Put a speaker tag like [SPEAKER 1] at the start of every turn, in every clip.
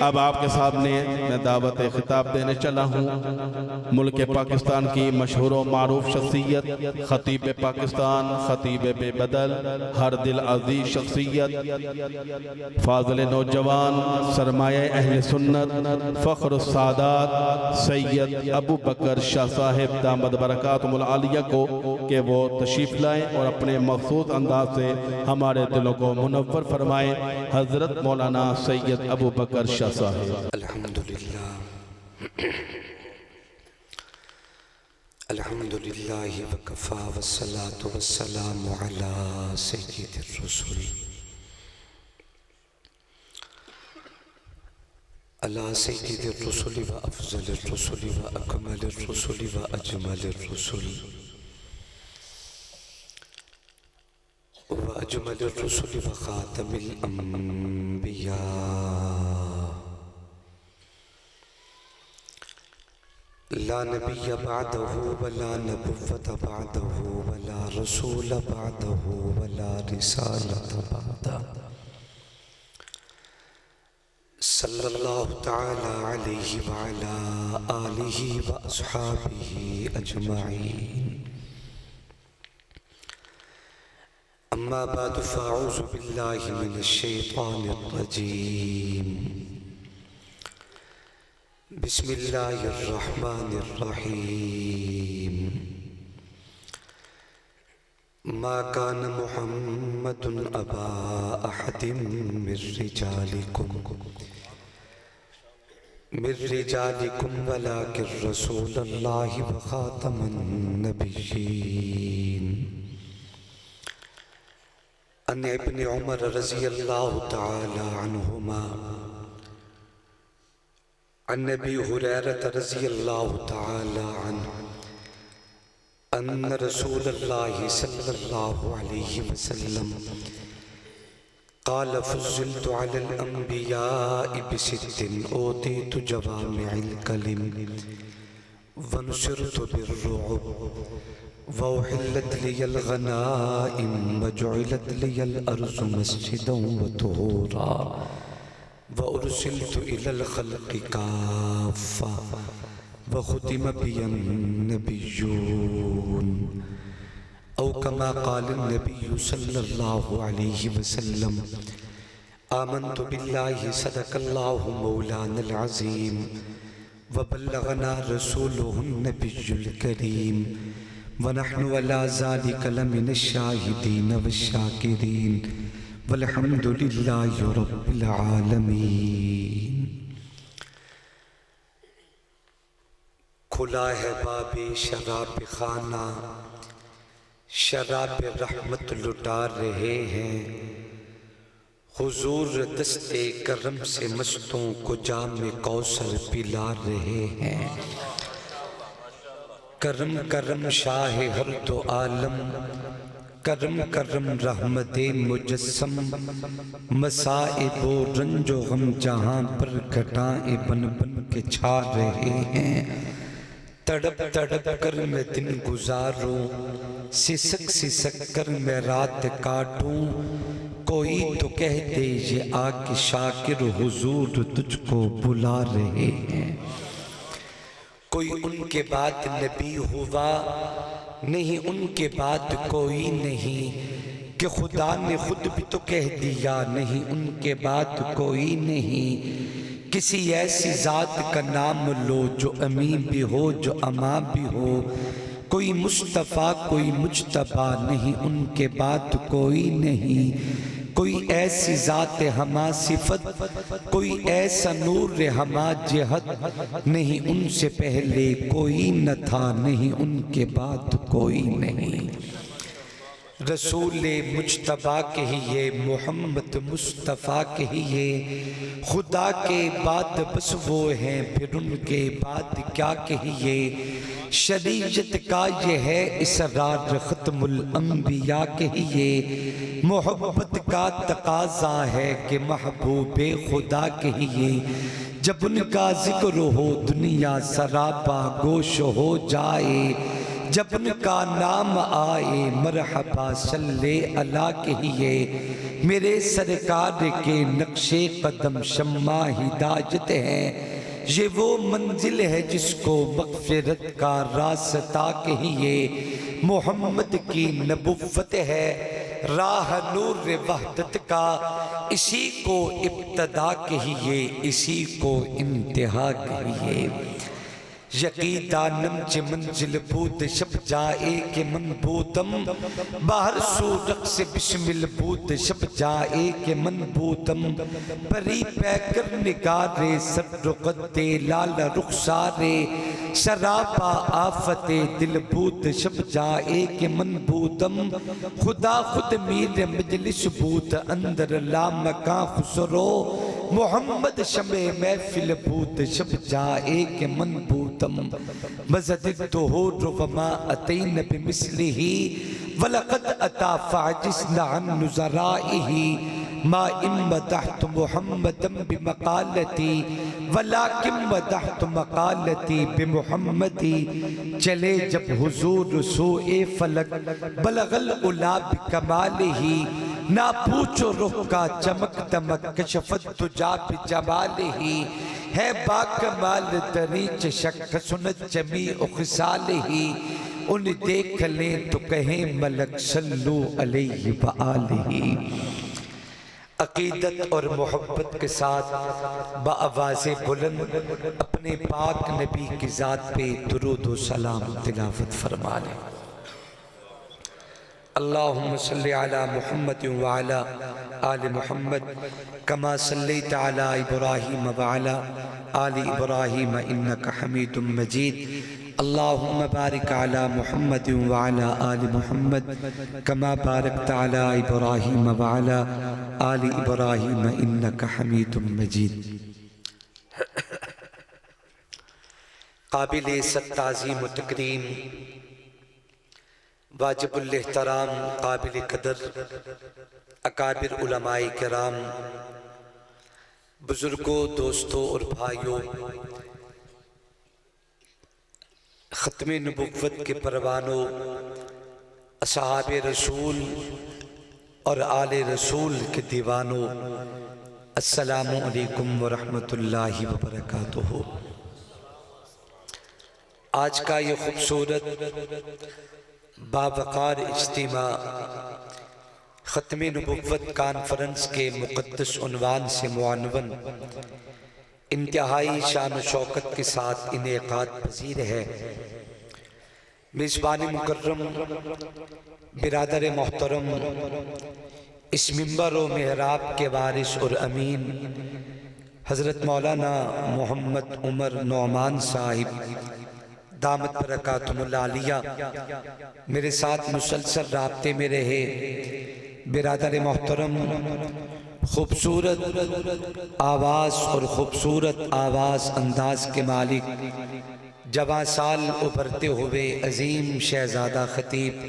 [SPEAKER 1] اب آپ کے سامنے میں دعوت خطاب دینے چلا ہوں ملک پاکستان کی مشہور و معروف شخصیت، خطیب پاکستان، خطیب بے بدل، ہر دل عزیز شخصیت، فاضل نوجوان، سرمایہ اہل سنت، فخر السادات سید ابو بکر شاہ صاحب دامت برکاتہم العالیہ کو کہ وہ تشریف لائیں اور اپنے مخصوص انداز سے ہمارے دلوں کو منور فرمائیں۔ حضرت مولانا سید ابو بکر شاہ صاحب۔
[SPEAKER 2] الحمدللہ وکفا والصلاة والسلام علی سید الرسول علی سید الرسول و افضل الرسول و اکمل الرسول و اجمل الرسول و اجمل الرسول و خاتم الانبیاء لا نبی بعده ولا نبوة بعده ولا رسول بعده ولا رسالة بعده صلی اللہ تعالی علیہ وعلا آلہ واصحابہ اجمعین اما بعد فاعوذ باللہ من الشیطان الرجیم بسم اللہ الرحمن الرحیم ما كان محمد ابا احد من رجالكم ولكن رسول الله وخاتم النبيين عن ابن عمر رضی اللہ تعالی عنہما عن ابی ہریرہ رضی اللہ تعالی عنہ ان رسول اللہ صلی اللہ علیہ وسلم قال فضلت على الانبیاء بست اوتیت جوامع الکلم ونصرت بالرعب وأحلت لي الغنائم وجعلت لي الأرض مسجدا وطهورا وأرسلت إلى الخلق كافة وختم بي النبيون أو كما قال النبي صلى الله عليه وسلم آمنت بالله صدق الله مولانا العظيم وبلغنا رسوله النبي الكريم ونحن ولا ذلك لمن الشاهدين والشاكرين والحمد لله رب العالمين۔ کھلا ہے باب شراب خانہ، شراب رحمت لٹا رہے ہیں، حضور دست کرم سے مستوں کو جام کوثر پلا رہے ہیں۔ کرم کرم شاہ ہر دو عالم، کرم کرم رحمت مجسم، مصائب و رنج و غم جہاں پر گھٹائیں بن بن کے چھا رہے ہیں۔ تڑپ تڑپ کر میں دن گزاروں، سسک سسک کر میں رات کاٹوں، کوئی تو کہہ دے یہ آگ شاکر حضور تجھ کو بلا رہے ہیں۔ کوئی ان کے بعد نبی ہوا نہیں، ان کے بعد کوئی نہیں، کہ خدا نے خود بھی تو کہہ دیا نہیں، ان کے بعد کوئی نہیں۔ کسی ایسی ذات کا نام لو جو امی بھی ہو جو اما بھی ہو، کوئی مصطفیٰ کوئی مجتبیٰ نہیں، ان کے بعد کوئی نہیں۔ کوئی ایسی ذات ہما صفت، کوئی ایسا نور ہما جہت، نہیں ان سے پہلے کوئی نہ تھا، نہیں ان کے بعد کوئی نہیں۔ رسول مجتبیٰ کہیے، محمد مصطفیٰ کہیے، خدا کے بعد بس وہ ہیں، پھر ان کے بعد کیا کہیے۔ شریعت کا یہ ہے اسرار، ختم الانبیاء کہیے۔ محبت کا تقاضا ہے کہ محبوب خدا کہیے۔ جب ان کا ذکر ہو دنیا سراپا گوش ہو جائے، جب ان کا نام آئے مرحبا صلی اللہ کہیے میرے سرکار کے نقش قدم شمع ہدایت ہے یہ وہ منزل ہے جس کو مغفرت کا راستہ کہیے محمد کی نبوت ہے راہ نور وحدت کا اسی کو ابتدا کہیے اسی کو انتہا کہیے یقین دانم چ منزل بود شب جائے کہ من بودم باہر سو رقص بشمل بود شب جائے کہ من بودم پری پیکر نگارے سر رقد لال رخسارے شرابہ آفت دل بود شب جائے کہ من بودم خدا خود میر مجلس بود اندر لا مکان خسرو محمد شمع محفل بود شب جائے کہ من بودم مزددہور وما اتین بمثلہ ولقد اتا فعجزنا عن نظرائہ ما ان مدحت محمدا بمقالتی ولیکن مدحت مقالتی بمحمدی چلے جب حضور سوئے فلک بلغ العلا بکمالہ نہ پوچھو رخ کا چمک دمک کشفت تجا بجمالہ ہے باکمال دریچ شک سنت جمیع خصالہ ان دیکھ لیں تو کہیں ملک صلو علیہ وآلہ عقیدت اور محبت کے ساتھ بآواز بلند اپنے پاک نبی کی ذات پہ درود و سلام تلاوت فرما لیں اللہم صلی علی محمد وعلا آل محمد کما صلیت علی ابراہیم وعلا آل ابراہیم انکا حمید مجید اللہم بارک علی محمد وعلا آل محمد کما بارکت علی ابراہیم وعلا آل ابراہیم انکا حمید مجید قابل تعظیم و تکریم واجب الاحترام قابل قدر اکابر علماء کرام بزرگوں دوستوں اور بھائیوں ختم نبوت کے پروانوں اصحاب رسول اور آل رسول کے دیوانوں السلام علیکم ورحمۃ اللہ وبرکاتہ آج کا یہ خوبصورت باوقار اجتماع ختم نبوت کانفرنس کے مقدس عنوان سے معنون انتہائی شان و شوکت کے ساتھ انعقاد پذیر ہے میزبان مکرم برادر محترم اس منبر و محراب کے وارث اور امین حضرت مولانا محمد عمر نعمان صاحب دامت برکاتہم العالیہ میرے ساتھ مسلسل رابطے میں رہے برادر محترم خوبصورت آواز اور خوبصورت آواز انداز کے مالک جوان سال ابھرتے ہوئے عظیم شہزادہ خطیب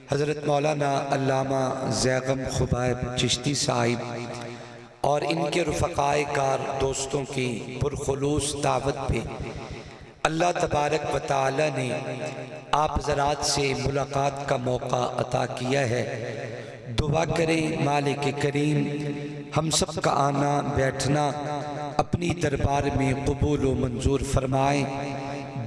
[SPEAKER 2] حضرت مولانا علامہ زیغم خبائب چشتی صاحب اور ان کے رفقائے کار دوستوں کی پرخلوص دعوت پہ اللہ تبارک و تعالی نے آپ حضرات سے ملاقات کا موقع عطا کیا ہے دعا کریں مالک کریم ہم سب کا آنا بیٹھنا اپنی دربار میں قبول و منظور فرمائیں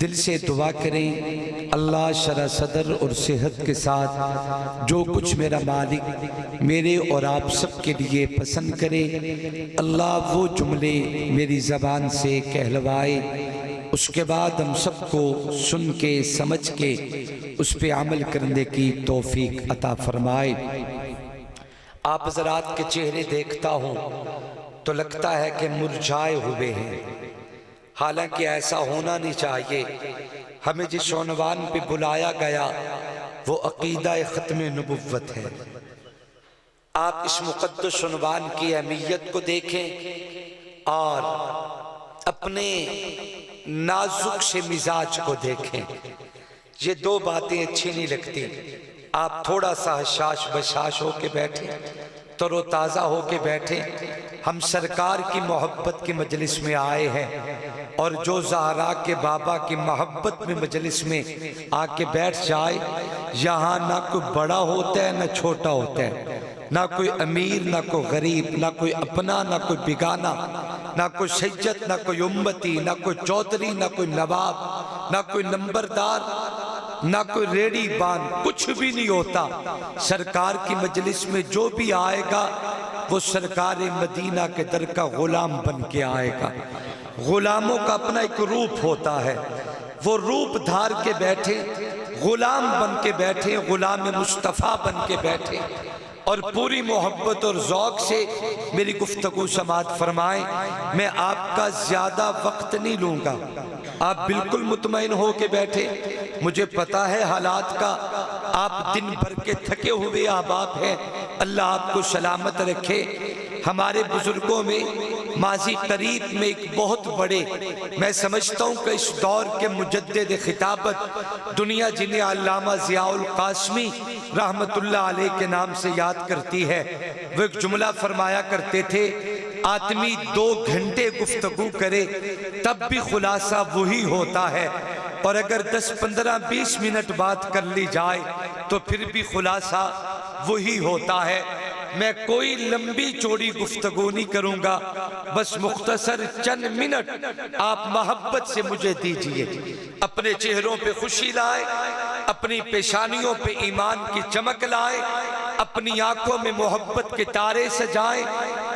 [SPEAKER 2] دل سے دعا کریں اللہ شرح صدر اور صحت کے ساتھ جو کچھ میرا مالک میرے اور آپ سب کے لیے پسند کرے اللہ وہ جملے میری زبان سے کہلوائے اس کے بعد ہم سب کو سن کے سمجھ کے اس پہ عمل کرنے کی توفیق عطا فرمائے آپ حضرات کے چہرے دیکھتا ہوں تو لگتا ہے کہ مرجھائے ہوئے ہیں حالانکہ ایسا ہونا نہیں چاہیے ہمیں جس عنوان پہ بلایا گیا وہ عقیدہ ختم نبوت ہے آپ اس مقدس عنوان کی اہمیت کو دیکھیں اور اپنے نازک سے مزاج کو دیکھیں یہ دو باتیں اچھی نہیں لگتی آپ تھوڑا سا حشاش بشاش ہو کے بیٹھیں تر و تازہ ہو کے بیٹھیں ہم سرکار کی محبت کی مجلس میں آئے ہیں، اور جو زہرا کے بابا کی محبت میں مجلس میں آ کے بیٹھ جائے، یہاں نہ کوئی بڑا ہوتا ہے نہ چھوٹا ہوتا ہے، نہ کوئی امیر نہ کوئی غریب، نہ کوئی اپنا نہ کوئی بیگانہ، نہ کوئی سید نہ کوئی امتی، نہ کوئی چودھری نہ کوئی نواب، نہ کوئی نمبردار، نہ کوئی ریڑی بان، کچھ بھی نہیں ہوتا۔ سرکار کی مجلس میں جو بھی آئے گا وہ سرکار مدینہ کے در کا غلام بن کے آئے گا۔ غلاموں کا اپنا ایک روپ ہوتا ہے، وہ روپ دھار کے بیٹھے، غلام بن کے بیٹھے، غلام مصطفیٰ بن کے بیٹھے، اور پوری محبت اور ذوق سے میری گفتگو سماعت فرمائیں۔ میں آپ کا زیادہ وقت نہیں لوں گا، آپ بالکل مطمئن ہو کے بیٹھے۔ مجھے پتا ہے حالات کا، آپ دن بھر کے تھکے ہوئے احباب ہیں، اللہ آپ کو سلامت رکھے۔ ہمارے بزرگوں میں ماضی قریب میں ایک بہت بڑے، میں سمجھتا ہوں کہ اس دور کے مجدد خطابت دنیا جنہیں علامہ ضیاء القاسمی رحمت اللہ علیہ کے نام سے یاد کرتی ہے، وہ ایک جملہ فرمایا کرتے تھے، آدمی 2 گھنٹے گفتگو کرے تب بھی خلاصہ وہی ہوتا ہے، اور اگر 10 15 20 منٹ بات کر لی جائے تو پھر بھی خلاصہ وہی ہوتا ہے۔ میں کوئی لمبی چوڑی گفتگو نہیں کروں گا، بس مختصر چند منٹ آپ محبت سے مجھے دیجئے، اپنے چہروں پہ خوشی لائے، اپنی پیشانیوں پہ ایمان کی چمک لائے، اپنی آنکھوں میں محبت کے تارے سجائیں،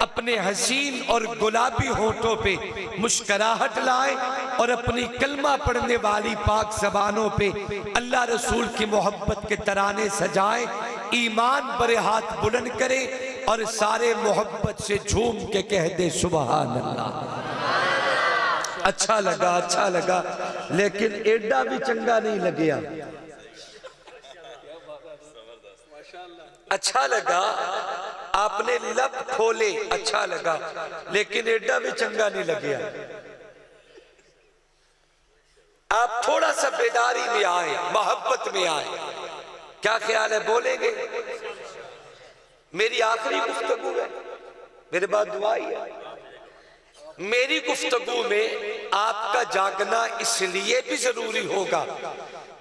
[SPEAKER 2] اپنے حسین اور گلابی ہونٹوں پہ مسکراہٹ لائیں، اور اپنی کلمہ پڑھنے والی پاک زبانوں پہ اللہ رسول کی محبت کے ترانے سجائیں، ایمان برے ہاتھ بلند کرے اور سارے محبت سے جھوم کے کہہ دے سبحان اللہ۔ اچھا لگا لیکن ایڈا بھی چنگا نہیں لگیا۔ اچھا لگا، آپ نے لب کھولے، اچھا لگا، لیکن ایڈا بھی چنگا نہیں لگیا۔ آپ تھوڑا سا بیداری میں آئے، محبت میں آئے۔ کیا خیال ہے، بولیں گے؟ میری آخری گفتگو ہے، میرے بعد دعائی ہے۔ میری گفتگو میں آپ کا جاگنا اس لیے بھی ضروری ہوگا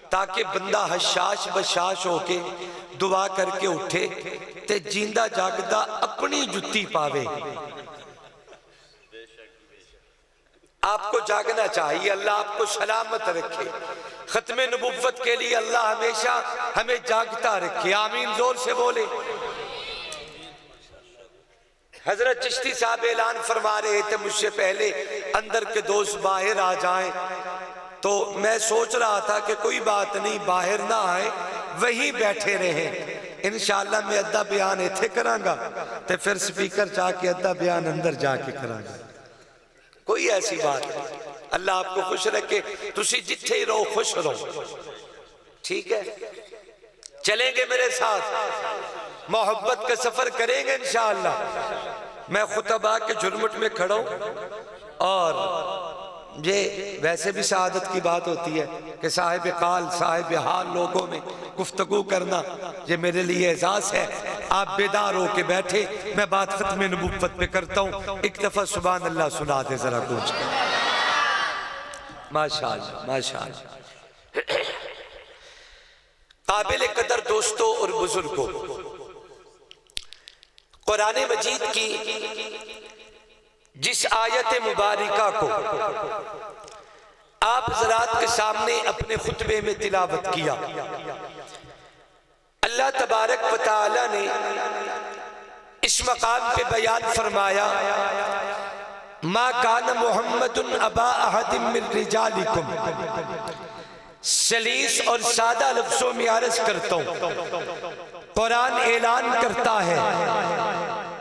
[SPEAKER 2] تاکہ بندہ حشاش بشاش ہو کے دعا کر کے اٹھے تے جیندہ جاگدہ اپنی جتی پاوے۔ آپ کو جاگنا چاہیے، اللہ آپ کو سلامت رکھے۔ ختم نبوت کے لیے اللہ ہمیشہ ہمیں جاگتا رکھے، آمین زور سے بولے۔ حضرت چشتی صاحب اعلان فرما رہے تھے مجھ سے پہلے اندر کے دوست باہر آ جائیں، تو میں سوچ رہا تھا کہ کوئی بات نہیں، باہر نہ آئے، وہیں بیٹھے رہیں۔ انشاءاللہ میں ادھا بیان ایتھے کرانگا تے پھر سپیکر چاہ کے ادھا بیان اندر جا کے کرانگا، کوئی ایسی بات نہیں۔ اللہ آپ کو خوش رکھے، تسی جتھے ہی رہو خوش رہو، ٹھیک ہے؟ چلیں گے میرے ساتھ، محبت کا سفر کریں گے انشاءاللہ۔ میں خطبہ کے جھرمٹ میں کھڑا ہوں، اور یہ ویسے بھی سعادت کی بات ہوتی ہے کہ صاحب قال صاحب حال لوگوں میں گفتگو کرنا، یہ میرے لیے اعزاز ہے۔ آپ بیدار ہو کے بیٹھے، میں بات ختم نبوت پہ کرتا ہوں، ایک دفعہ سبحان اللہ سنا دے ذرا کچھ۔ ماشاءاللہ ماشاءاللہ۔ قابل قدر دوستوں اور بزرگوں، قرآن مجید کی جس آیت مبارکہ کو آپ حضرات کے سامنے اپنے خطبے میں تلاوت کیا، اللہ تبارک و تعالی نے اس مقام پہ بیان فرمایا، ما کان محمد ابا احد من رجالکم۔ سلیس اور سادہ لفظوں میں عرض کرتا ہوں، قرآن اعلان کرتا ہے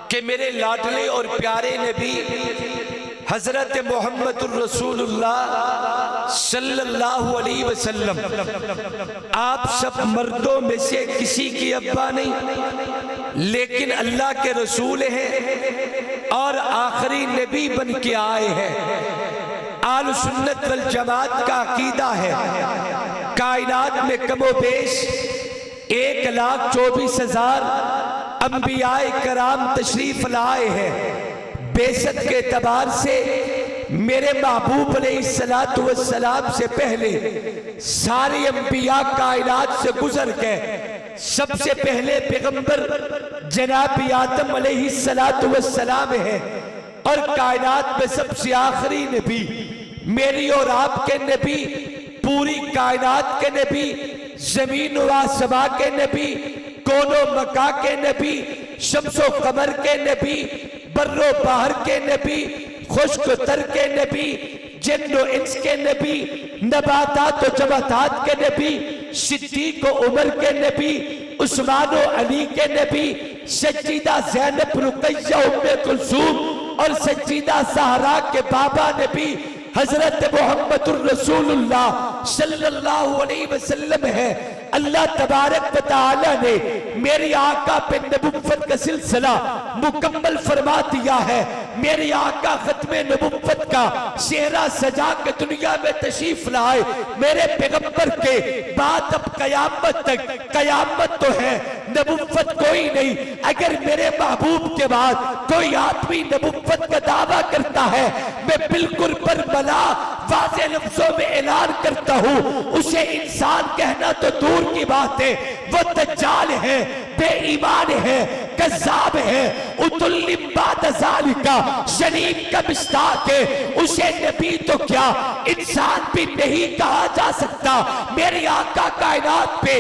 [SPEAKER 2] کہ میرے لاڈلے اور پیارے نبی حضرت محمد الرسول اللہ صلی اللہ علیہ وسلم آپ سب مردوں میں سے کسی کی ابا نہیں، لیکن اللہ کے رسول ہیں اور آخری نبی بن کے آئے ہیں۔ آل سنت والجماعت کا عقیدہ ہے کائنات میں کم و بیش 1,24,000 انبیاء کرام تشریف لائے ہیں، بیست کے اعتبار سے میرے محبوب علیہ السلام سے پہلے سارے انبیاء کائنات سے گزر گئے۔ سب سے پہلے پیغمبر جناب آدم علیہ السلام ہے، اور کائنات میں سب سے آخری نبی میری اور آپ کے نبی، پوری کائنات کے نبی، زمین و آسمان کے نبی، کون و مکان کے نبی، شمس و قمر کے نبی، بر و بحر کے نبی، خشک و تر کے نبی، جن و انس کے نبی، نباتات و جمادات کے نبی، صدیق و عمر کے نبی، عثمان و علی کے نبی، سجیدہ زینب رقیہ ام کلثوم اور سجیدہ زہرا کے بابا نبی حضرت محمد الرسول اللہ صلی اللہ علیہ وسلم ہے۔ اللہ تبارک و تعالی نے میری آقا پہ نبوت کا سلسلہ مکمل فرما دیا ہے۔ میری آقا ختم نبوت کا چہرہ سجا کے دنیا میں تشریف لائے۔ میرے پیغمبر کے بعد اب قیامت تک، قیامت تو ہے، نبوت کوئی نہیں۔ اگر میرے محبوب کے بعد کوئی آدمی نبوت کا دعویٰ کرتا ہے، میں بالکل برملا واضح لفظوں میں اعلان کرتا ہوں، اسے انسان کہنا تو دور کی بات ہے، وہ دجال ہے، بے ایمان ہے، کذاب ہے، اتلم بعد ذالکا، شریف کا مصداق ہے۔ اسے نبی تو کیا انسان بھی نہیں کہا جا سکتا۔ میری آقا کائنات پہ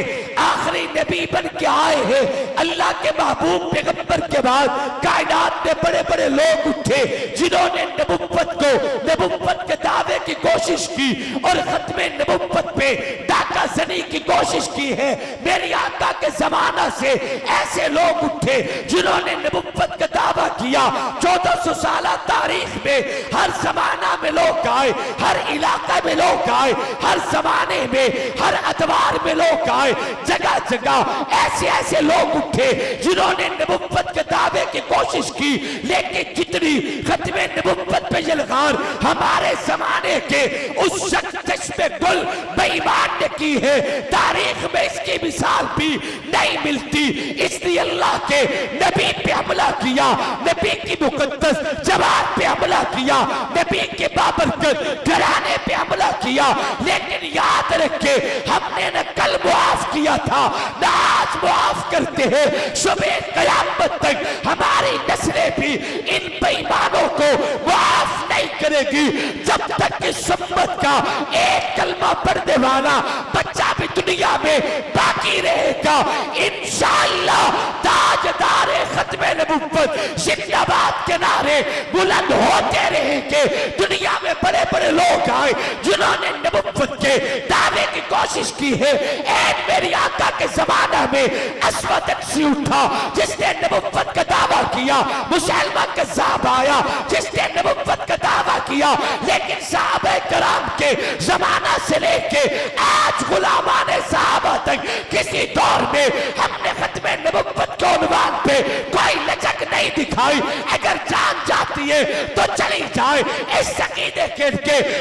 [SPEAKER 2] آخری نبی بن کے آئے ہیں۔ اللہ کے محبوب پیغمبر کے بعد کائنات میں بڑے بڑے لوگ اٹھے جنہوں نے نبوت کو، نبوت کے دعوے کی کوشش کی اور ختم نبوت پہ ڈاکہ زنی کی کوشش کی ہے۔ میری آقا کے زمانہ سے ایسے لوگ اٹھے جنہوں نے نبوت کا دعویٰ کیا۔ 1400 سالہ تاریخ میں ہر زمانہ میں لوگ آئے، ہر علاقہ میں لوگ آئے، ہر زمانے میں، ہر ادوار میں لوگ آئے، جگہ جگہ ایسے ایسے لوگ اٹھے جنہوں نے نبوت کے دعوے کی کوشش کی، لیکن جتنی ختم نبوت پہ یلغار ہمارے زمانے کے اس شخص چشم گل بے ایمان نے کی ہے، تاریخ میں اس کی مثال بھی نہیں ملتی۔ اس لیے اللہ کے نبی پہ حملہ کیا، نبی کی مقدس جماعت پہ حملہ کیا، نبی کے بابرکت گھرانے پہ حملہ کیا، لیکن یاد رکھے ہم نے نہ کل معاف کیا تھا نہ آج معاف کرتے ہیں۔ صبح قیامت تک ہماری نسلیں بھی ان بے ایمانوں کو معاف نہیں کرے گی جب تک کہ امت کا ایک کلمہ پڑھنے والا بچہ بھی دنیا میں باقی رہے گا۔ انشاءاللہ تاجدار ختم نبوت زندہ باد کے نعرے بلند ہوتے رہیں گے۔ دنیا میں بڑے بڑے لوگ آئے جنہوں نے نبوت کے دعوے کی کوشش کی ہے۔ ایک میری آقا کے زمانہ میں اسود اکسی اٹھا جس نے نبوت کا دعویٰ کیا، مسلمہ کذاب آیا جس نے نبوت کا دعویٰ کیا، لیکن صحابہ کرام کے زمانہ سے لے کے آج غلامان صحابہ تک کسی دور میں ہم نے ختم نبوت کے عنوان پہ کوئی لچک نہیں دکھائی۔ اگر جان جاتی ہے تو چلی جائے، اس عقیدے کے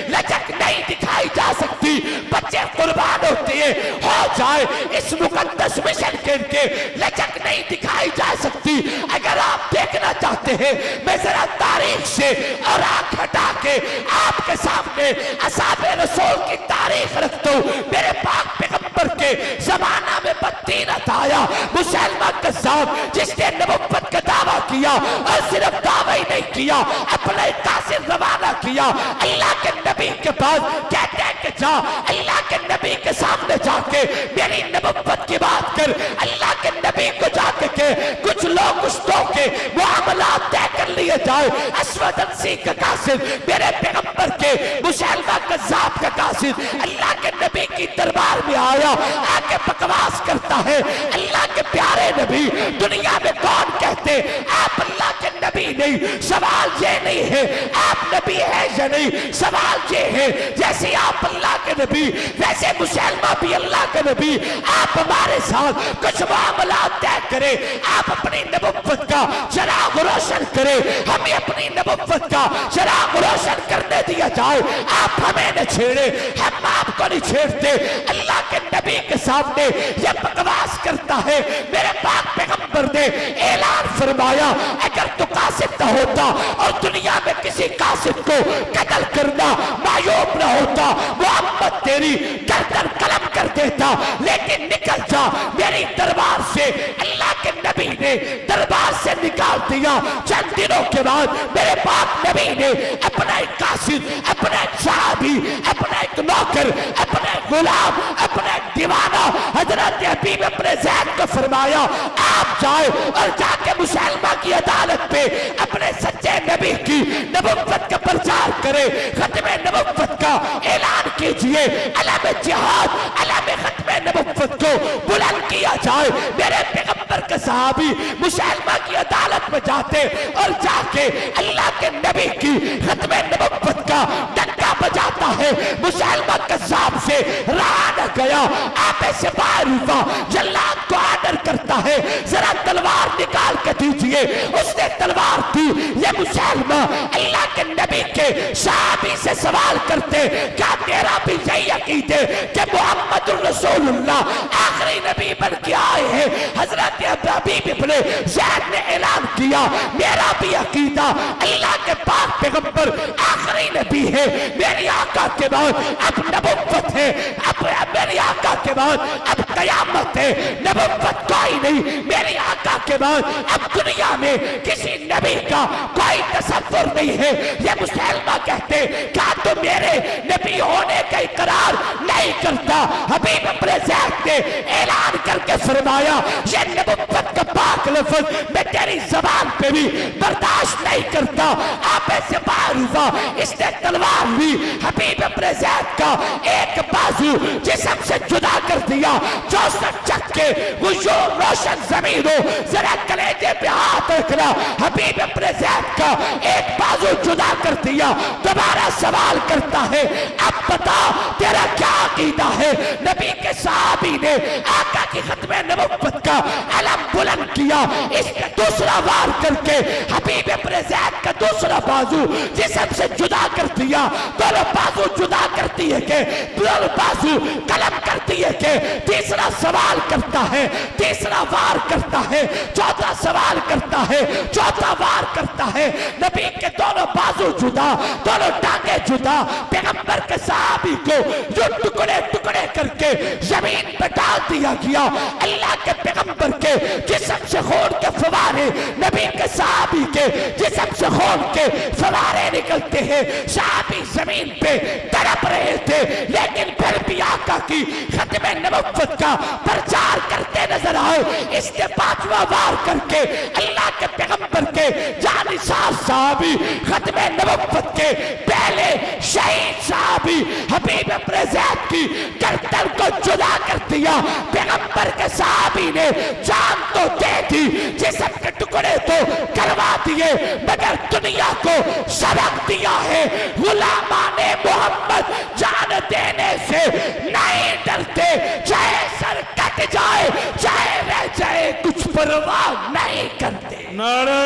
[SPEAKER 2] لچک نہیں دکھائی جا سکتی۔ بچے قربان ہوتے ہیں، ہو جائے، اس مقدس مشن کے لچک نہیں دکھائی جا سکتی۔ اگر آپ دیکھنا چاہتے ہیں میں ذرا تاریخ سے اور آنکھ ہٹا کے آپ کے سامنے اصحاب رسول کی تاریخ رکھتا ہوں۔ میرے پاک پیغمبر کے زمانہ میں بددینت آیا، مسلمہ کذاب جس نے نبوت کا دعویٰ کیا اور صرف دعویٰ ہی نہیں کیا، اپنے قاصد روانہ کیا اللہ کے نبی کے پاس، کہتے ہیں کہ جا اللہ کے نبی کے سامنے جا کے میری نبوت کی بات کر۔ اللہ کے نبی کو جا کے کہ کچھ لوگ کشتوں کے معاملات طے کر لیے جائے۔ اسود انسی کا قاصد میرے پیغمبر کے مسلمہ کذاب کا قاصد اللہ کے نبی کی دربار میں آیا، آ کے بکواس کرتا ہے۔ اللہ کے پیارے نبی دنیا میں کون کہتے آپ اللہ کے نبی نہیں؟ سوال یہ نہیں ہے آپ نبی ہے یا نہیں، سوال یہ ہے جیسے آپ اللہ کے نبی ویسے مسلمہ بھی اللہ کے نبی، آپ ہمارے ساتھ کچھ معاملات طے کریں، آپ اپنی نبوت کا چراغ روشن کریں، ہمیں اپنی نبوت کا چراغ روشن کرنے دیا جائے۔ آپ ہمیں نہ چھیڑے، ہم آپ کو
[SPEAKER 3] نہیں چھیڑتے. اللہ کے نبی کے سامنے یہ بکواس کرتا ہے. میرے پاک پیغمبر نے اعلان فرمایا اگر تو قاصد نہ ہوتا اور دنیا میں کسی قاصد کو قتل کرنا معیوب نہ ہوتا محمد تیری گردن قلم کر دیتا. لیکن نکل جا میری دربار سے. اللہ کے نبی نے دربار سے نکال دیا. چند دنوں کے بعد میرے پاک نبی نے اپنا ایک قاصد, اپنا ایک صحابی, اپنا ایک نوکر, اپنا ایک غلام, اپنا ایک دیوانہ حضرت حبیب ابن زید کو فرمایا آپ جائے اور جا کے مسلمہ کی عدالت پہ اپنے سچے نبی کی نبوت کا پرچار کرے, ختم نبوت کا اعلان کیجئے, علم جہاد, علم ختم نبوت کو بلند کیا جائے. میرے پیغمبر کے صحابی مسلمہ کی عدالت میں جاتے اور جا کے اللہ کے نبی کی ختم نبوت کا ڈنکا بجاتا ہے. مسلمہ قذاب سے رہا نہ گیا, آپے سے باہر ہوا, جلاد کو آرڈر کرتا ہے ذرا تلوار نکال کے دیجئے. اس نے تلوار دی. یہ مسلمہ اللہ کے نبی کے صحابی سے سوال کرتے کیا تیرا بھی یہی عقیدہ کہ محمد الرسول اللہ آخری نبی بن کے آئے ہیں؟ حضرت حبیب ابن زید نے اعلان کیا میرا بھی عقیدہ اللہ کے پاک پیغمبر آخری نبی ہے. میری آقا کے بعد اب نبوت ہے, اب میری آقا کے بعد اب قیامت ہے, نبوت کوئی نہیں. میری آقا کے بعد اب دنیا میں کسی نبی کا کوئی تصور نہیں ہے. یہ مسلمہ کہتے کیا تو میرے نبی ہونے کا اقرار نہیں کرتا؟ حبیب ابن زید نے اعلان کر کے فرمایا یہ نبوت کا پاک لفظ میں تیری زبان پہ بھی برداشت نہیں کرتا. آپ ایسے باہر ہوا, اس نے تلوار لی, حبیب ابن زید کا ایک بازو جسم سے جدا کر دیا. 64 چک کے وہ روشن زمین ہو, ذرا کلیجے پہ ہاتھ رکھنا. حبیب ابن زید کا ایک بازو جدا کر دیا. دوبارہ سوال کرتا ہے اب بتا تیرا کیا عقیدہ ہے؟ نبی کے صحابی نے آقا کی ختم نبوت کا علم بلند کیا. اس نے دوسرا وار کر کے حبیب ابن زید کا دوسرا بازو جسم سے جدا کر دیا. دونوں بازو جدا کرتی ہے کہ دونوں بازو قلم کرتی ہے کہ تیسرا سوال کرتا ہے, تیسرا وار کرتا ہے, چوتھا سوال کرتا ہے, چوتھا وار کرتا ہے. نبی کے دونوں بازو جدا, دونوں ٹانگیں جدا. پیغمبر کے صحابی کو جو ٹکڑے ٹکڑے کر کے زمین پہ ڈال دیا گیا. اللہ کے پیغمبر کے جسم سے خون کے فوارے, نبی کے صحابی کے جسم سے خون کے فوارے نکلتے ہیں. صحابی زمین پہ تڑپ رہے تھے لیکن پھر بھی آقا کی ختم نبوت کا پرچار کرتے نظر آئے. اس نے 5واں وار کر کے اللہ کے پیغمبر کے جانثار صحابی, ختم نبوت کے پہلے شہید صحابی حبیب ابن زید کی گردن کو جدا کر دیا. پیغمبر کے صحابی نے جان تو دے دی, جسم کے ٹکڑے تو کروا دیے, مگر دنیا کو سبق دیا ہے غلامان محمد جان دینے سے نہیں ڈرتے. چاہے سر کٹ جائے چاہے رہ جائے کچھ پرواہ نہیں کرتے.
[SPEAKER 4] نعرہ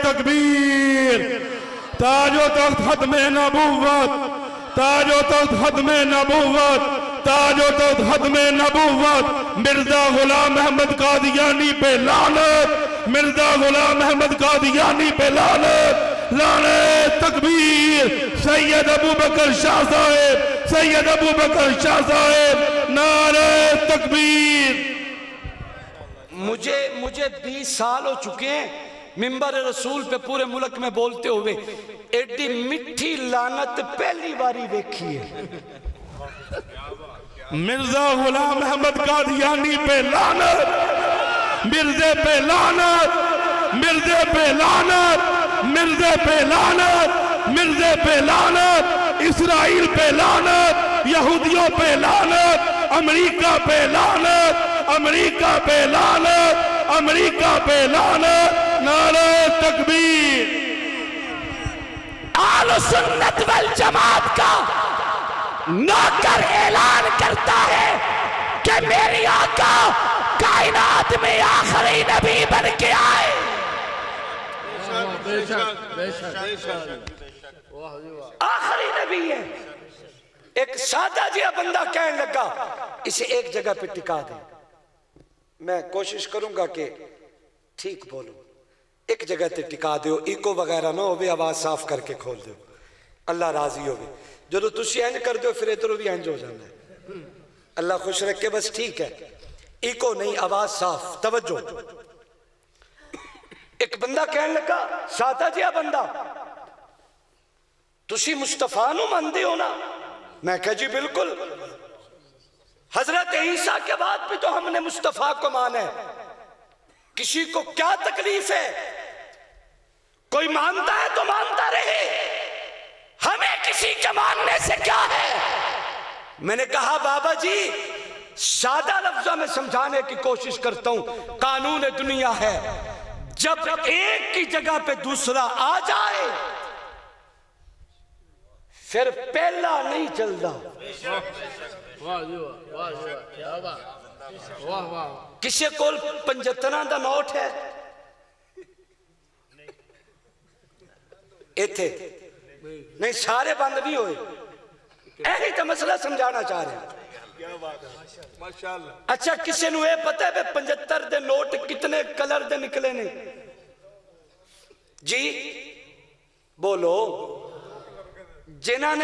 [SPEAKER 4] تکبیر. تاج و تخت ختم نبوت, تاج و تخت ختم نبوت, تاج و تخت ختم نبوت. مرزا غلام احمد قادیانی پہ لعنت, مرزا غلام احمد قادیانی پہ لعنت. نعرہ تکبیر. سید ابو بکر شاہ صاحب, سید ابو بکر شاہ صاحب, نعرہ تکبیر.
[SPEAKER 5] مجھے 20 سال ہو چکے ہیں منبر رسول پہ پورے ملک میں بولتے ہوئے. ایڈی مٹھی لعنت پہلی باری دیکھی ہے.
[SPEAKER 4] مرزا غلام احمد قادیانی پہ لعنت, مرزے پہ لعنت, مرزے پہ لعنت, مرزے پہ لعنت, مرزے پہ لعنت. اسرائیل پہ لعنت, یہودیوں پہ لعنت, امریکہ پہ لعنت, امریکہ پہ لعنت, امریکہ پہ لعنت. نعرہ تکبیر.
[SPEAKER 3] اہل سنت والجماعت کا نوکر اعلان کرتا ہے کہ میری آقا کائنات میں آخری نبی بن کے آئے. آخری نبی ہے.
[SPEAKER 5] ایک سادہ جہا بندہ کہنے لگا اسے ایک جگہ پہ ٹکا دیں. میں کوشش کروں گا کہ ٹھیک بولوں. ایک جگہ تے ٹکا دیو, ایکو وغیرہ نہ ہوئے, آواز صاف کر کے کھول دیو, اللہ راضی ہوئے. جو تسی اینج کر دیو پھر ادھروں بھی اینج ہو جانا ہے. اللہ خوش رکھے, بس ٹھیک ہے, ایکو نہیں, آواز صاف, توجہ. ایک بندہ کہنے لگا, سادہ جہا بندہ, تسی مصطفیٰ نو مندے ہو نا؟ میں کہا جی بالکل, حضرت عیسیٰ کے بعد بھی تو ہم نے مصطفیٰ کو مانا ہے. کسی کو کیا تکلیف ہے؟ کوئی مانتا ہے تو مانتا رہے, ہمیں کسی کے ماننے سے کیا ہے؟ میں نے کہا بابا جی سادہ لفظوں میں سمجھانے کی کوشش کرتا ہوں, قانون دنیا ہے, جب ایک کی جگہ پہ دوسرا آ جائے پھر پہلا نہیں چلتا. کسی کو 75 دا نوٹ ہے ایتھے نہیں, سارے بند نہیں ہوئے. ایہی تو مسئلہ سمجھانا چاہ رہے ہیں. اچھا کسی نو یہ پتہ ہے 75 دے نوٹ کتنے کلر دے نکلے نے؟ جی بولو. جنہاں نے